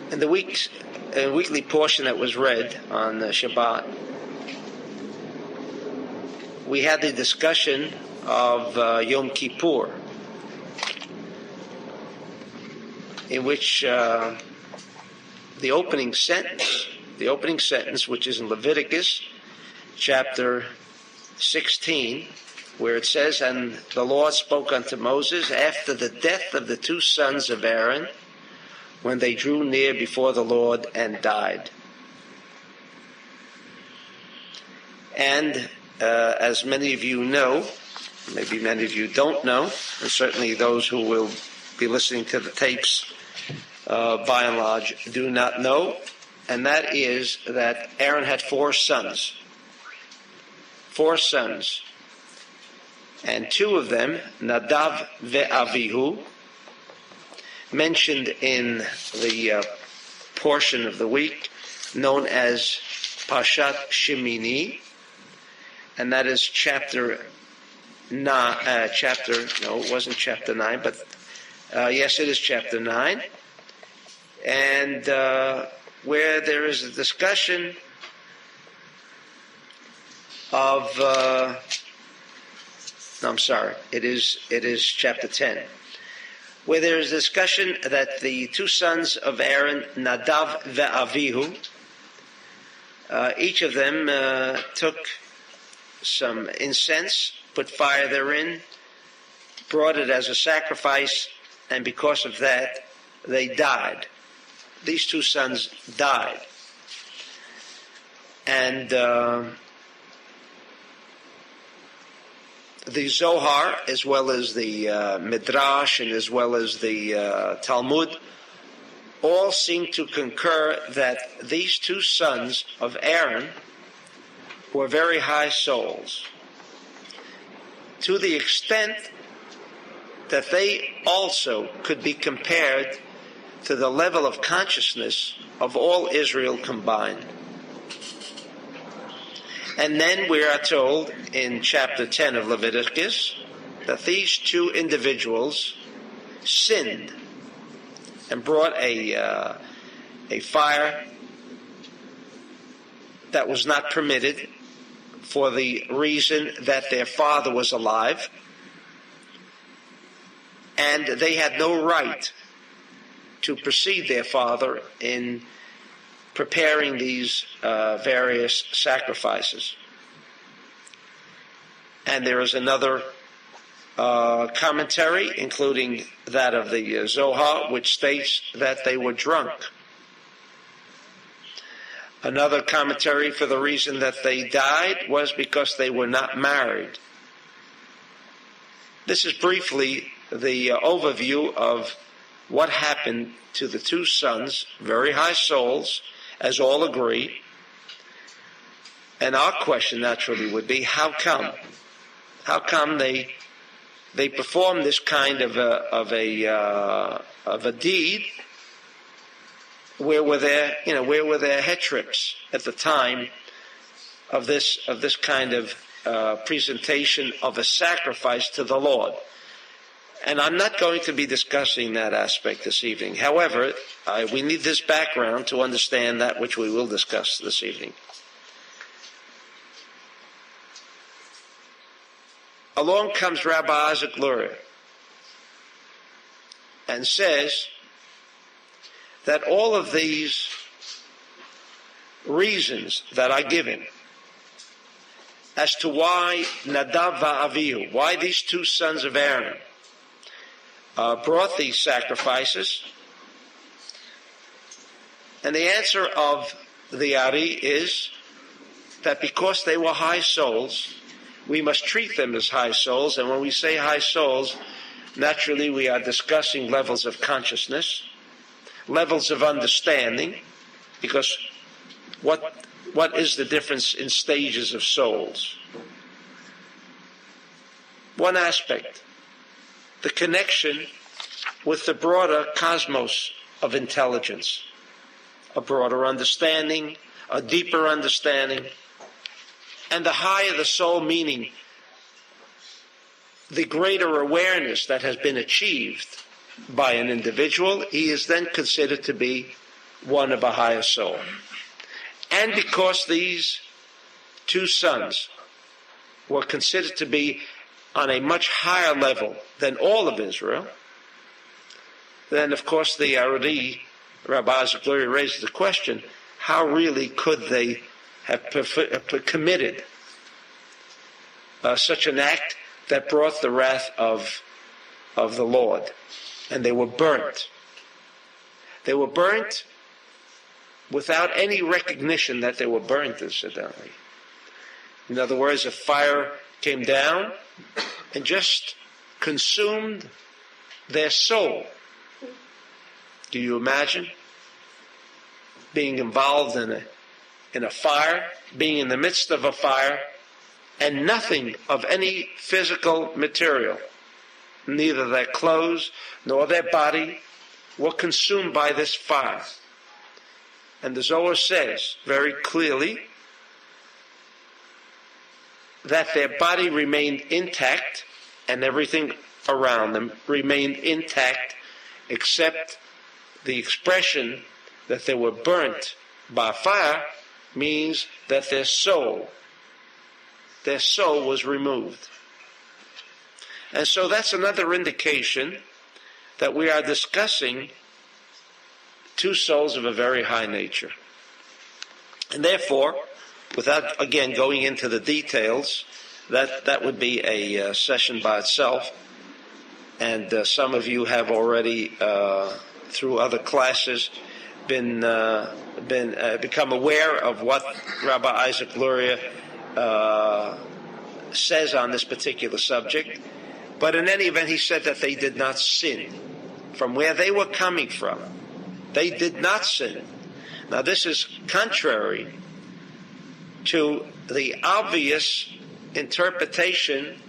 In the weekly portion that was read on Shabbat, we had the discussion of Yom Kippur, in which the opening sentence, which is in Leviticus chapter 16, where it says, "And the Lord spoke unto Moses after the death of the two sons of Aaron, when they drew near before the Lord and died." And as many of you know, maybe many of you don't know, and certainly those who will be listening to the tapes by and large do not know, and that is that Aaron had four sons, and two of them, Nadav and Avihu, mentioned in the portion of the week known as Parshat Shmini, and that is chapter 9. No, it wasn't chapter 9, but yes, it is chapter 9, and where there is a discussion of. It is chapter 10. Where there is discussion that the two sons of Aaron, Nadav and Avihu, each of them took some incense, put fire therein, brought it as a sacrifice, and because of that, they died. These two sons died. And the Zohar, as well as the Midrash, and as well as the Talmud, all seem to concur that these two sons of Aaron were very high souls, to the extent that they also could be compared to the level of consciousness of all Israel combined. And then we are told in chapter 10 of Leviticus that these two individuals sinned and brought a fire that was not permitted for the reason that their father was alive, and they had no right to precede their father in preparing these various sacrifices. And there is another commentary, including that of the Zohar, which states that they were drunk. Another commentary for the reason that they died was because they were not married. This is briefly the overview of what happened to the two sons, very high souls, as all agree. And our question naturally would be, how come? How come they performed this kind of a deed? Where were their head trips at the time of this kind of presentation of a sacrifice to the Lord? And I'm not going to be discussing that aspect this evening. However, we need this background to understand that which we will discuss this evening. Along comes Rabbi Isaac Luria and says that all of these reasons that are given as to why Nadav and Avihu, why these two sons of Aaron brought these sacrifices, and the answer of the Ari is that because they were high souls, we must treat them as high souls. And when we say high souls, naturally we are discussing levels of consciousness, levels of understanding, because what is the difference in stages of souls? One aspect, the connection with the broader cosmos of intelligence, a broader understanding, a deeper understanding, and the higher the soul, meaning the greater awareness that has been achieved by an individual, he is then considered to be one of a higher soul. And because these two sons were considered to be on a much higher level than all of Israel, then of course the Acharei, Rabbi Isaac Luria, raises the question, how really could they have committed such an act that brought the wrath of the Lord? And they were burnt. They were burnt without any recognition that they were burnt, incidentally. In other words, a fire came down and just consumed their soul. Do you imagine being involved in a fire, being in the midst of a fire, and nothing of any physical material, neither their clothes nor their body, were consumed by this fire? And the Zohar says very clearly that their body remained intact and everything around them remained intact, except the expression that they were burnt by fire means that their soul was removed. And so that's another indication that we are discussing two souls of a very high nature. And therefore, without, again, going into the details, that would be a session by itself. And some of you have already, through other classes, become aware of what Rabbi Isaac Luria says on this particular subject. But in any event, he said that they did not sin. From where they were coming from, they did not sin. Now this is contrary to the obvious interpretation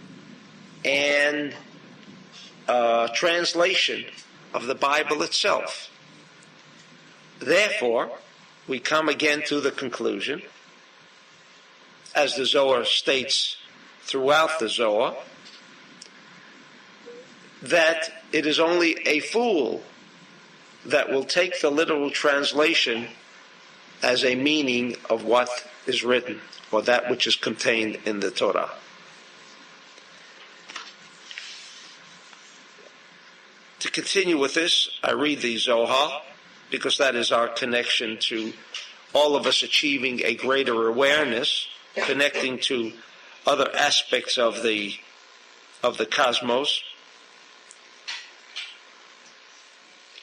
and translation of the Bible itself. Therefore, we come again to the conclusion, as the Zohar states throughout the Zohar, that it is only a fool that will take the literal translation as a meaning of what is written, or that which is contained in the Torah. To continue with this, I read the Zohar, because that is our connection to all of us achieving a greater awareness, connecting to other aspects of the cosmos.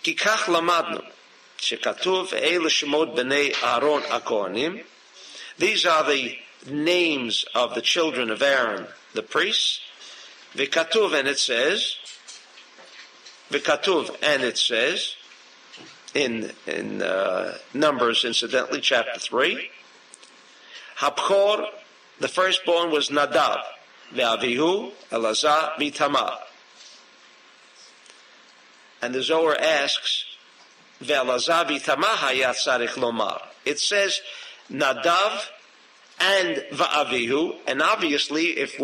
כי כך למדנו, שכתוב אלה שמות בני אהרון הכהנים. These are the names of the children of Aaron, the priests. וכתוב, and it says, in Numbers, incidentally, chapter 3, Habchor, the firstborn, was Nadav, Avihu, Elazar, Tamar. And the Zohar asks, Ve'elazar Tamar hayat tzarich lomar. It says Nadav and Va'avihu, and obviously, if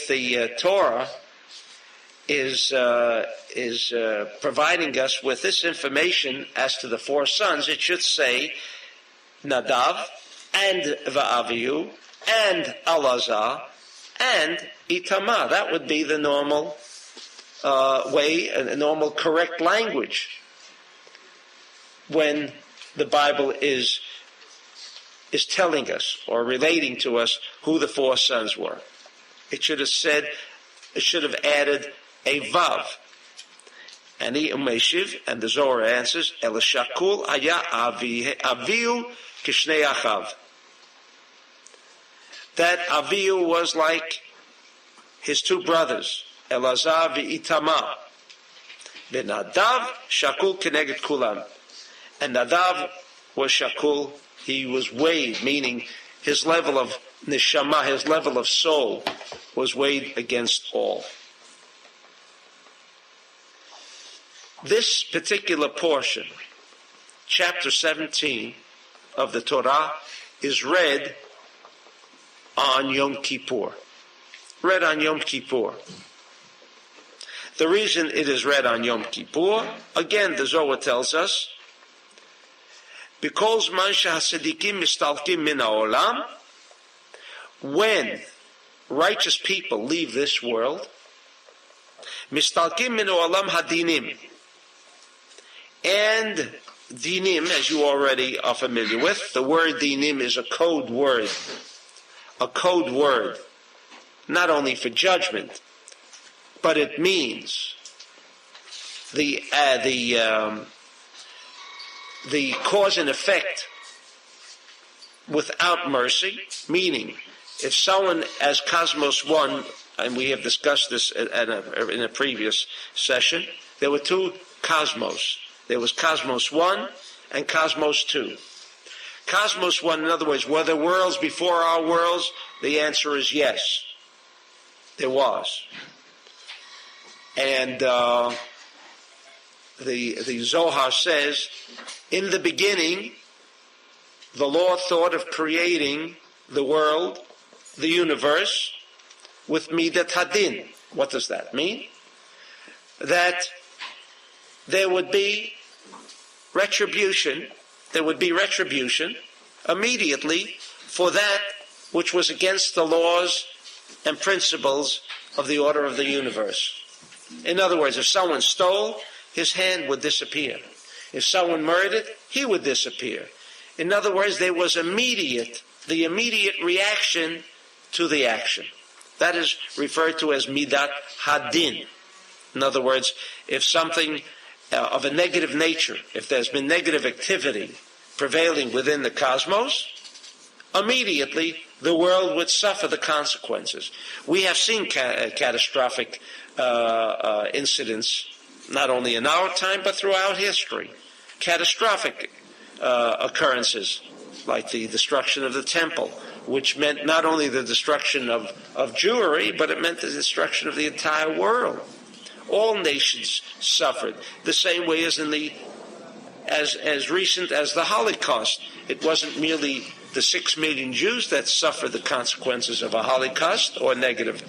the Torah is providing us with this information as to the four sons, it should say Nadav and Va'avihu and Elazar and Itamar. That would be the normal way, a normal correct language when the Bible is telling us or relating to us who the four sons were. It should have added a vav. And the Umeshiv, and the Zohar answers, Elashakul haya Avihu kishnei achav. That Avihu was like his two brothers, Elazar v'itamar. Nadav shakul keneged kulam. And Nadav was shakul, he was weighed, meaning his level of neshama, his level of soul, was weighed against all. This particular portion, chapter 17 of the Torah, is read on Yom Kippur. Read on Yom Kippur. The reason it is read on Yom Kippur, again, the Zohar tells us B'kol zman shehasadikim mistalkim min ha'olam, when righteous people leave this world, mistalkim min ha'olam hadinim, and dinim, as you already are familiar with, the word dinim is a code word, not only for judgment, but it means the cause and effect without mercy, meaning if someone, as Cosmos 1, and we have discussed this in a previous session, there were two cosmos. There was Cosmos 1 and Cosmos 2. Cosmos 1, in other words, were there worlds before our worlds? The answer is yes. There was. And the Zohar says, in the beginning, the Lord thought of creating the world, the universe, with midat hadin. What does that mean? That there would be retribution immediately for that which was against the laws and principles of the order of the universe. In other words, if someone stole, his hand would disappear. If someone murdered, he would disappear. In other words, there was the immediate reaction to the action. That is referred to as midat hadin. In other words, if something of a negative nature, if there's been negative activity prevailing within the cosmos, immediately the world would suffer the consequences. We have seen catastrophic incidents, not only in our time, but throughout history. Catastrophic occurrences, like the destruction of the temple, which meant not only the destruction of Jewry, but it meant the destruction of the entire world. All nations suffered, the same way as as recent as the Holocaust. It wasn't merely the 6 million Jews that suffered the consequences of a Holocaust or negative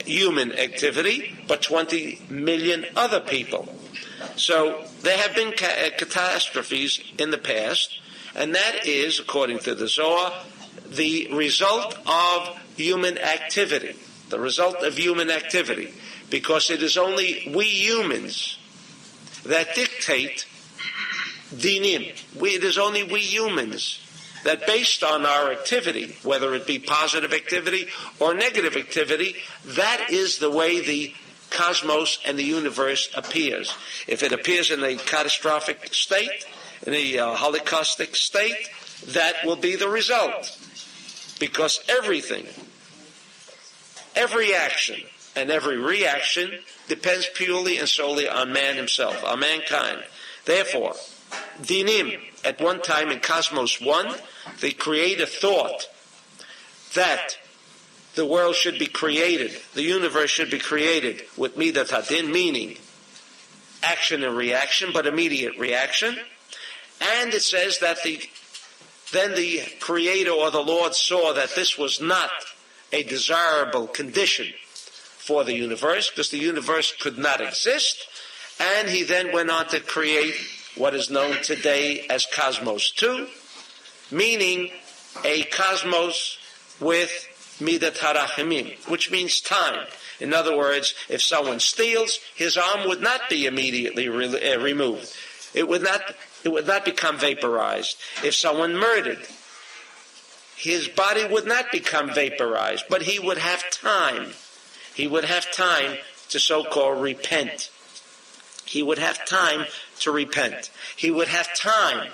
human activity, but 20 million other people. So there have been catastrophes in the past, and that is, according to the Zohar, the result of human activity. The result of human activity. Because it is only we humans that dictate dinim. It is only we humans that, based on our activity, whether it be positive activity or negative activity, that is the way the cosmos and the universe appears. If it appears in a catastrophic state, in a holocaustic state, that will be the result. Because everything, every action, and every reaction depends purely and solely on man himself, on mankind. Therefore, dinim, at one time in Cosmos 1, the creator thought that the world should be created, the universe should be created with midat hadin, meaning action and reaction, but immediate reaction. And it says that then the creator or the Lord saw that this was not a desirable condition for the universe, because the universe could not exist, and he then went on to create what is known today as Cosmos 2, meaning a cosmos with midat harachamim, which means time. In other words, if someone steals, his arm would not be immediately removed. It would not become vaporized. If someone murdered, his body would not become vaporized, but he would have time. He would have time to so-called repent. He would have time to repent. He would have time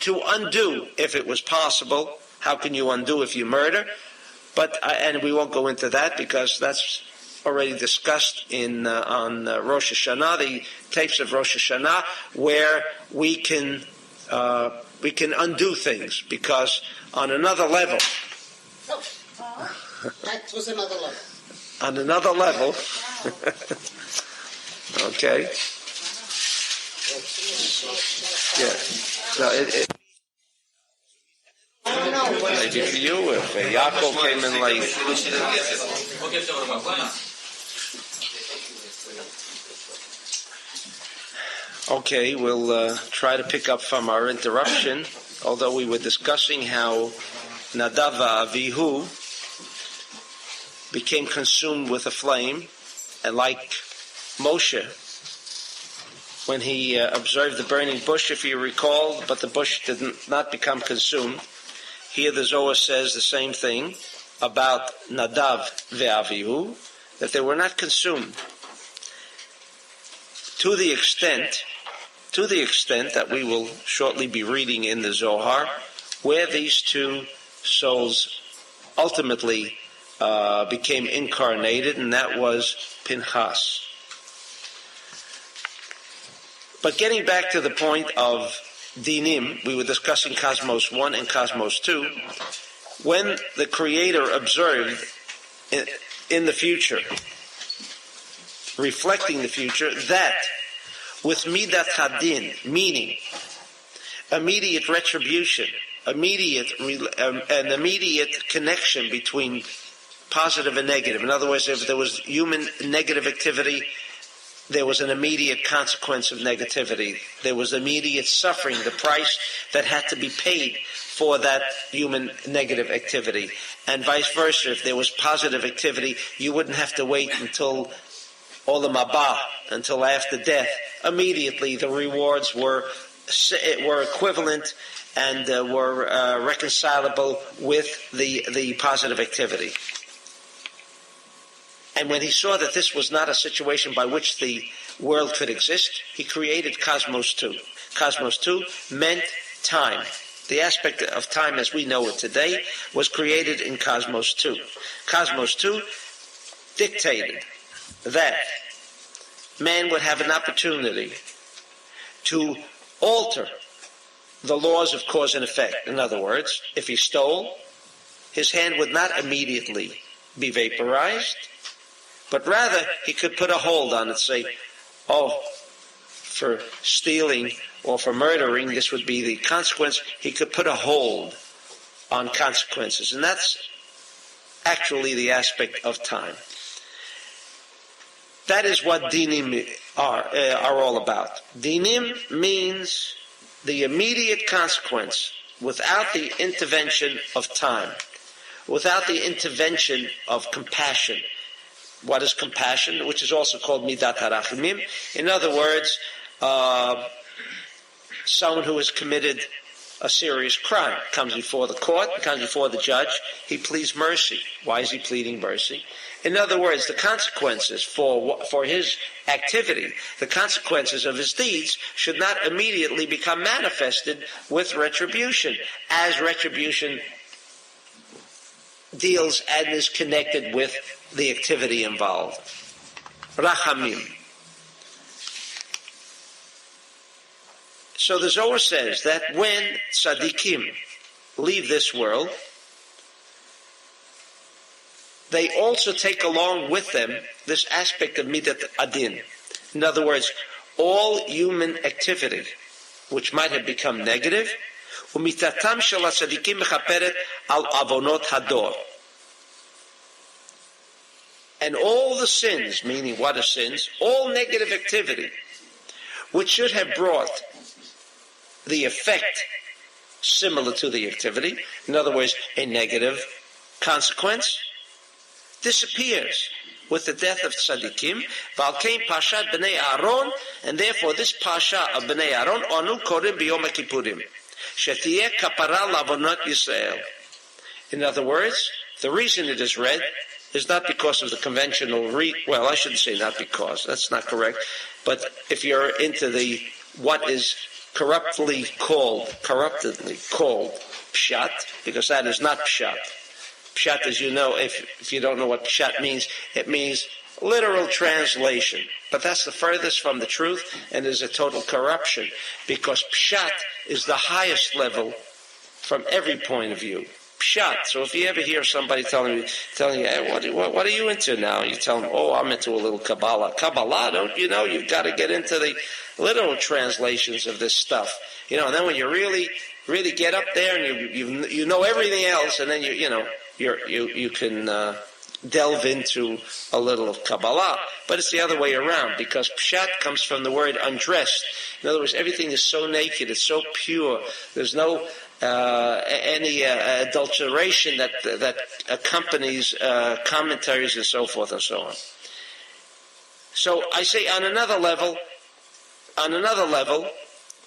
to undo, if it was possible. How can you undo if you murder? But and we won't go into that because that's already discussed on Rosh Hashanah, the tapes of Rosh Hashanah, where we can undo things, because on another level. That was another level. On another level. Okay. Yeah. So maybe for you, if Yaakov came in late. Okay, we'll try to pick up from our interruption. although we were discussing how Nadav and Avihu became consumed with a flame, and like Moshe, when he observed the burning bush, if you recall, but the bush did not become consumed. Here the Zohar says the same thing about Nadav and Avihu, that they were not consumed. To the extent that we will shortly be reading in the Zohar, where these two souls ultimately became incarnated, and that was Pinchas. But getting back to the point of Dinim, we were discussing Cosmos 1 and Cosmos 2. When the Creator observed in the future, reflecting the future, that with Midat Hadin, meaning immediate retribution, an immediate connection between positive and negative. In other words, if there was human negative activity, there was an immediate consequence of negativity. There was immediate suffering, the price that had to be paid for that human negative activity. And vice versa, if there was positive activity, you wouldn't have to wait until Olam Haba, until after death. Immediately the rewards were equivalent and were reconcilable with the positive activity. And when he saw that this was not a situation by which the world could exist, he created Cosmos 2. Cosmos 2 meant time. The aspect of time as we know it today was created in Cosmos 2. Cosmos 2 dictated that man would have an opportunity to alter the laws of cause and effect. In other words, if he stole, his hand would not immediately be vaporized, but rather he could put a hold on it, say, oh, for stealing or for murdering, this would be the consequence. He could put a hold on consequences. And that's actually the aspect of time. That is what dinim are all about. Dinim means the immediate consequence without the intervention of time, without the intervention of compassion. What is compassion? Which is also called midat harachimim. In other words, someone who has committed a serious crime comes before the court, comes before the judge, he pleads mercy. Why is he pleading mercy? In other words, the consequences for his activity, the consequences of his deeds, should not immediately become manifested with retribution, as retribution deals and is connected with the activity involved. Rachamim. So the Zohar says that when tzaddikim leave this world, they also take along with them this aspect of midat adin. In other words, all human activity which might have become negative, umitatam shel tzaddikim mechaperet al avonot hador. And all the sins, meaning what are sins? All negative activity, which should have brought the effect similar to the activity, in other words, a negative consequence, disappears with the death of tzaddikim. V'alkein Parshat Bnei Aaron, and therefore this Parsha of Bnei Aaron, Anu Korim B'Yom HaKippurim, Shetiyeh Kapara L'Avonot Yisrael. In other words, the reason it is read is not because of the conventional well, I shouldn't say not because, that's not correct, but if you're into the what is corruptedly called pshat, because that is not pshat. Pshat, as you know, if you don't know what pshat means, it means literal translation. But that's the furthest from the truth, and is a total corruption, because pshat is the highest level from every point of view. Pshat. So if you ever hear somebody telling you, hey, what are you into now? You tell them, oh, I'm into a little Kabbalah. Kabbalah, don't you know? You've got to get into the literal translations of this stuff. And then when you really get up there and you know everything else, and then you can delve into a little of Kabbalah. But it's the other way around, because pshat comes from the word undressed. In other words, everything is so naked, it's so pure. There's no any adulteration that accompanies commentaries and so forth and so on. So I say on another level,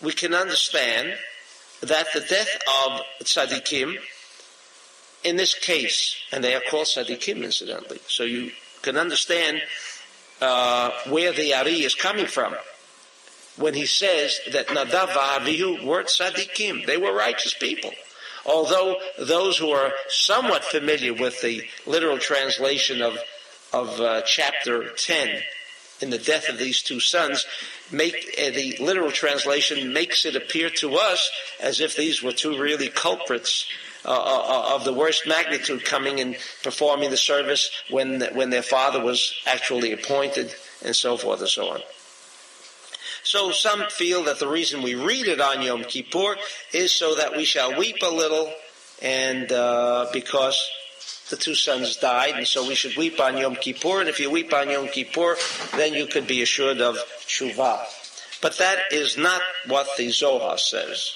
we can understand that the death of tzaddikim, in this case, and they are called tzaddikim incidentally, so you can understand where the Ari is coming from when he says that Nadav and Avihu were tzaddikim. They were righteous people. Although those who are somewhat familiar with the literal translation of chapter 10 in the death of these two sons, the literal translation makes it appear to us as if these were two really culprits of the worst magnitude coming and performing the service when their father was actually appointed, and so forth and so on. So some feel that the reason we read it on Yom Kippur is so that we shall weep a little, and because the two sons died, and so we should weep on Yom Kippur, and if you weep on Yom Kippur, then you could be assured of Teshuvah. But that is not what the Zohar says.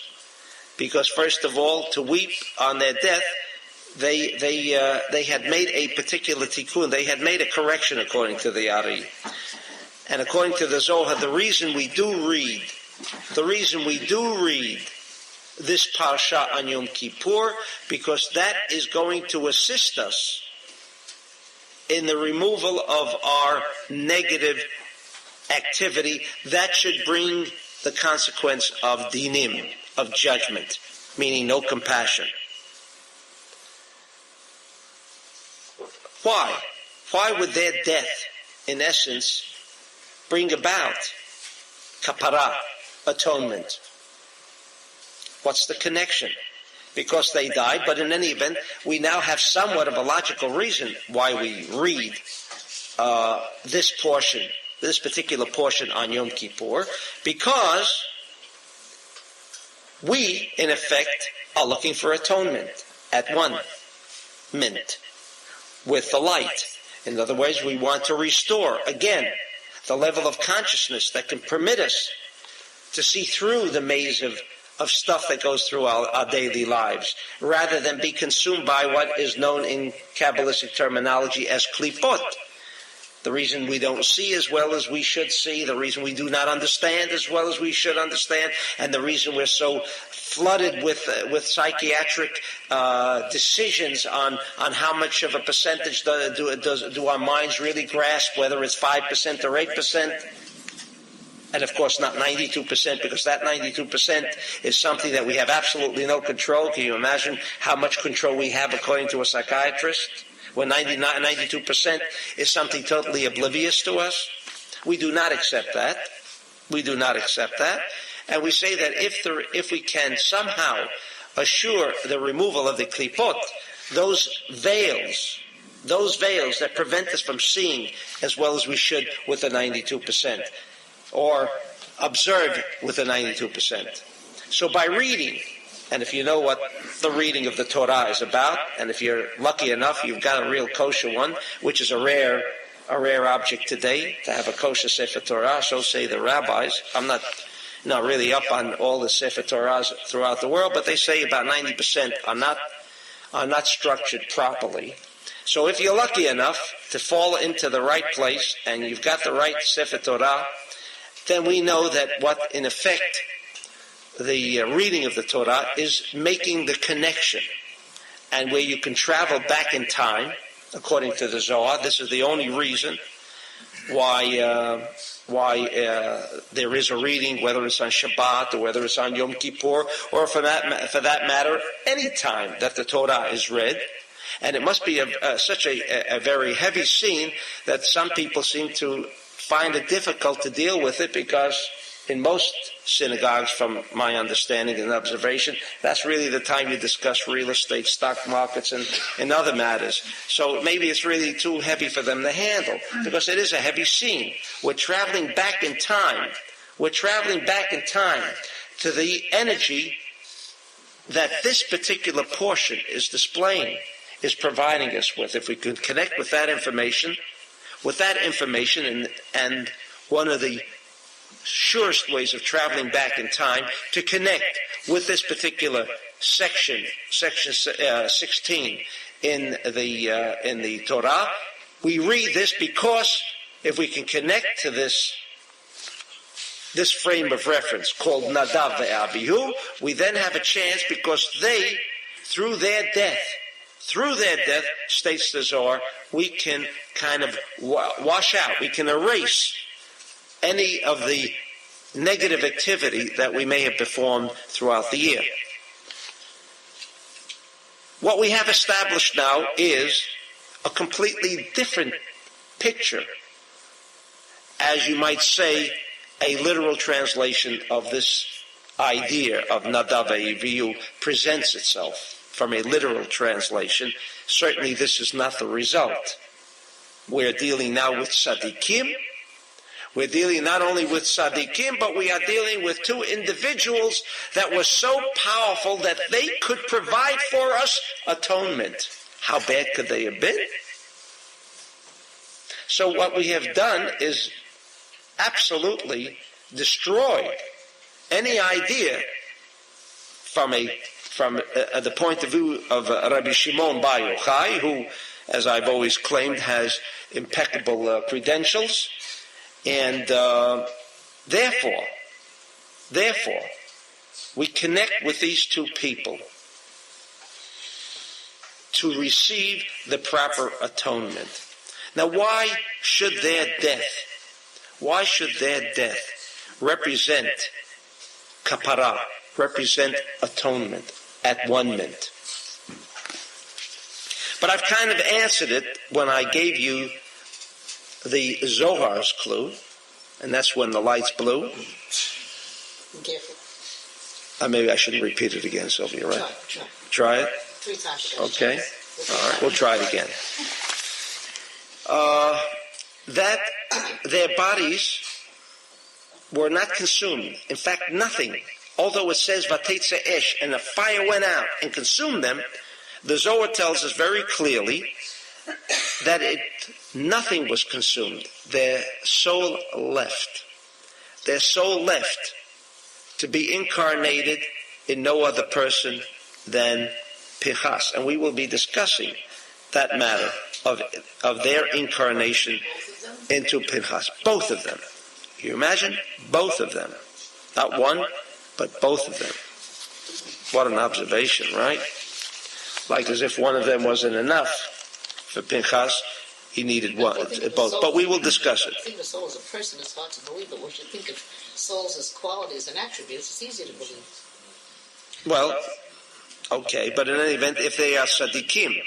Because first of all, to weep on their death, they had made a particular tikkun, they had made a correction according to the Ari. And according to the Zohar, the reason we do read this parsha on Yom Kippur, because that is going to assist us in the removal of our negative activity. That should bring the consequence of dinim, of judgment, meaning no compassion. Why? Why would their death, in essence, bring about kapara, atonement? What's the connection? Because they died, but in any event, we now have somewhat of a logical reason why we read this particular portion on Yom Kippur, because we, in effect, are looking for atonement at one minute with the light. In other words, we want to restore, again, the level of consciousness that can permit us to see through the maze of stuff that goes through our daily lives, rather than be consumed by what is known in Kabbalistic terminology as klipot. The reason we don't see as well as we should see, the reason we do not understand as well as we should understand, and the reason we're so flooded with psychiatric decisions on how much of a percentage do our minds really grasp, whether it's 5% or 8%. And of course not 92%, because that 92% is something that we have absolutely no control. Can you imagine how much control we have according to a psychiatrist? When 92% is something totally oblivious to us? We do not accept that. We do not accept that. And we say that if we can somehow assure the removal of the klipot, those veils that prevent us from seeing as well as we should with the 92%, or observe with the 92%. So by reading, and if you know what the reading of the Torah is about, and if you're lucky enough, you've got a real kosher one, which is a rare object today, to have a kosher Sefer Torah, so say the rabbis. I'm not really up on all the Sefer Torahs throughout the world, but they say about 90% are not structured properly. So if you're lucky enough to fall into the right place, and you've got the right Sefer Torah, then we know that what, in effect, the reading of the Torah is making the connection. And where you can travel back in time, according to the Zohar, this is the only reason why there is a reading, whether it's on Shabbat or whether it's on Yom Kippur, or for that matter, any time that the Torah is read. And it must be such a very heavy scene that some people seem to find it difficult to deal with it, because in most synagogues, from my understanding and observation, that's really the time you discuss real estate, stock markets, and other matters. So maybe it's really too heavy for them to handle, because it is a heavy scene. We're traveling back in time. We're traveling back in time to the energy that this particular portion is displaying, is providing us with. If we could connect with that information, and one of the surest ways of traveling back in time to connect with this particular section 16 in the Torah. We read this because if we can connect to this frame of reference called Nadav and Avihu, we then have a chance because they, through their death, states the Zohar, we can kind of wash out, we can erase any of the negative activity that we may have performed throughout the year. What we have established now is a completely different picture, as you might say, a literal translation of this idea of Nadav and Avihu presents itself from a literal translation. Certainly this is not the result. We're dealing now with tzaddikim. We're dealing not only with tzaddikim, but we are dealing with two individuals that were so powerful that they could provide for us atonement. How bad could they have been? So what we have done is absolutely destroy any idea from the point of view of Rabbi Shimon Bar Yochai, who, as I've always claimed, has impeccable credentials, and therefore, we connect with these two people to receive the proper atonement. Now, why should their death represent kapara, represent atonement, at-one-ment? But I've kind of answered it when I gave you the Zohar's clue, and that's when the lights blew. Maybe I shouldn't repeat it again, Sylvia, right? Try it? 3 times. Okay. All right, we'll try it again. That their bodies were not consumed. In fact, nothing. Although it says Vatetze Esh, and the fire went out and consumed them, the Zohar tells us very clearly that nothing was consumed. Their soul left. Their soul left to be incarnated in no other person than Pinchas. And we will be discussing that matter of their incarnation into Pinchas. Both of them. Can you imagine? Both of them. Not one, but both of them. What an observation, right? Like as if one of them wasn't enough for Pinchas, he needed one, both. But we will discuss it. If you think of soul as a person, it's hard to believe, but once you think of souls as qualities and attributes, it's easy to believe. Well, okay, but in any event, if they are tzaddikim,